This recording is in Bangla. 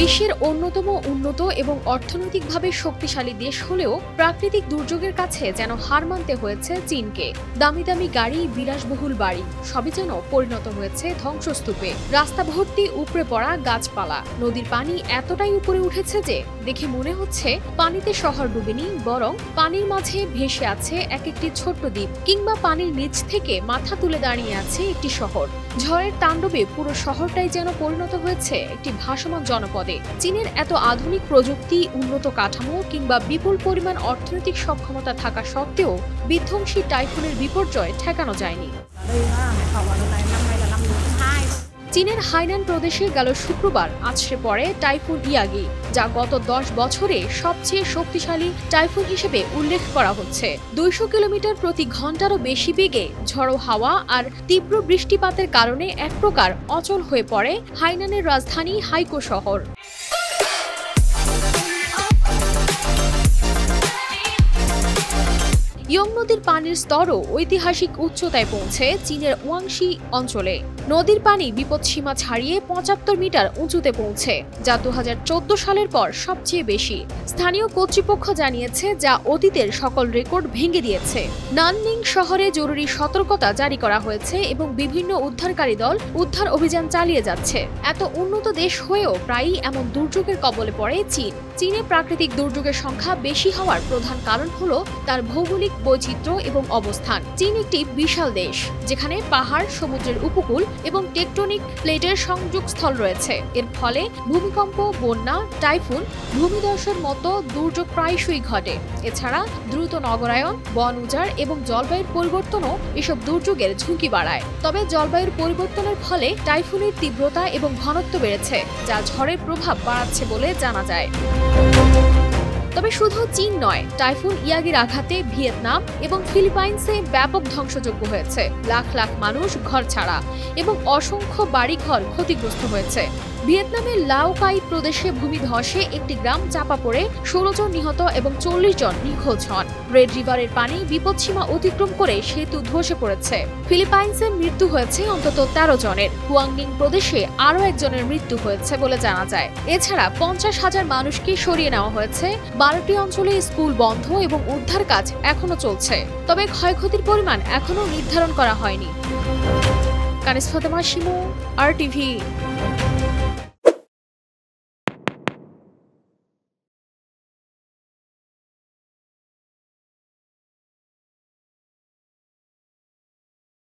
বিশ্বের অন্যতম উন্নত এবং অর্থনৈতিকভাবে শক্তিশালী দেশ হলেও প্রাকৃতিক দুর্যোগের কাছে যেন হার মানতে হয়েছে চীনকে। দামি দামি গাড়ি, বিলাসবহুল বাড়ি সবই যেন পরিণত হয়েছে ধ্বংসস্তূপে। রাস্তা ভর্তি উপড়ে পড়া গাছপালা, নদীর পানি এতটাই উপরে উঠেছে যে দেখে মনে হচ্ছে পানিতে শহর ডুবেনি, বরং পানির মাঝে ভেসে আছে এক একটি ছোট্ট দ্বীপ, কিংবা পানির নিচ থেকে মাথা তুলে দাঁড়িয়ে আছে একটি শহর। ঝড়ের তাণ্ডবে পুরো শহরটাই যেন পরিণত হয়েছে একটি ভাসমান জনপদে। চীনের এত আধুনিক প্রযুক্তি, উন্নত কাঠামো কিংবা বিপুল পরিমাণ অর্থনৈতিক সক্ষমতা থাকা সত্ত্বেও বিধ্বংসী টাইফুনের বিপর্যয় ঠেকানো যায়নি। চীনের হাইনান প্রদেশে গেল শুক্রবার আছড়ে পড়ে টাইফুন ইয়াগি, যা গত 10 বছরে সবচেয়ে শক্তিশালী টাইফুন হিসেবে উল্লেখ করা হচ্ছে। 200 কিলোমিটার প্রতি ঘন্টারও বেশি বেগে ঝড়ো হাওয়া আর তীব্র বৃষ্টিপাতের কারণে এক প্রকার অচল হয়ে পড়ে হাইনানের রাজধানী হাইকো শহর। ইয়ং নদীর পানির স্তরও ঐতিহাসিক উচ্চতায় পৌঁছে চীনের ওয়াংশি অঞ্চলে। নদীর পানি বিপদসীমা ছাড়িয়ে 75 মিটার উঁচুতে পৌঁছে, যা 2014 সালের পর সবচেয়ে বেশি। স্থানীয় কর্তৃপক্ষ জানিয়েছে, যা অতীতের সকল রেকর্ড ভেঙে দিয়েছে। নাননিং শহরে জরুরি সতর্কতা জারি করা হয়েছে এবং বিভিন্ন উদ্ধারকারী দল উদ্ধার অভিযান চালিয়ে যাচ্ছে। এত উন্নত দেশ হয়েও প্রায়ই এমন দুর্যোগের কবলে পড়ে চীন। চীনে প্রাকৃতিক দুর্যোগের সংখ্যা বেশি হওয়ার প্রধান কারণ হলো তার ভৌগোলিক বৈচিত্র্য এবং অবস্থান। চীন একটি বিশাল দেশ, যেখানে পাহাড়, সমুদ্রের উপকূল এবং টেকটনিক প্লেটের সংযোগস্থল রয়েছে। এর ফলে ভূমিকম্প, বন্যা, টাইফুন, ভূমিধসের মতো দুর্যোগ প্রায়শই ঘটে। এছাড়া দ্রুত নগরায়ন, বন উজাড় এবং জলবায়ুর পরিবর্তনও এসব দুর্যোগের ঝুঁকি বাড়ায়। তবে জলবায়ুর পরিবর্তনের ফলে টাইফুনের তীব্রতা এবং ঘনত্ব বেড়েছে, যা ঝড়ের প্রভাব বাড়াচ্ছে বলে জানা যায়। তবে শুধু চীন নয়, টাইফুন ইয়াগির আঘাতে ভিয়েতনাম এবং ফিলিপাইন্সে ব্যাপক ধ্বংসযজ্ঞ হয়েছে। লাখ লাখ মানুষ ঘরছাড়া এবং অসংখ্য বাড়িঘর ক্ষতিগ্রস্ত হয়েছে। ভিয়েতনামের লাওকাই প্রদেশে ভূমিধসে একটি গ্রাম চাপা পড়ে 16 জন নিহত এবং 40 জন নিখোঁজ হন। রেড রিভারের পানি বিপদসীমা অতিক্রম করে সেতু ধসে পড়েছে। ফিলিপাইন্সে মৃত্যু হয়েছে অন্তত 13 জনের। হুয়াংনিং প্রদেশে আরও একজনের মৃত্যু হয়েছে বলে জানা যায়। এছাড়া 50,000 মানুষকে সরিয়ে নেওয়া হয়েছে। 12টি অঞ্চলে স্কুল বন্ধ এবং উদ্ধার কাজ এখনো চলছে। তবে ক্ষয়ক্ষতির পরিমাণ এখনো নির্ধারণ করা হয়নি। কানিস ফাতেমা শিমু, RTV।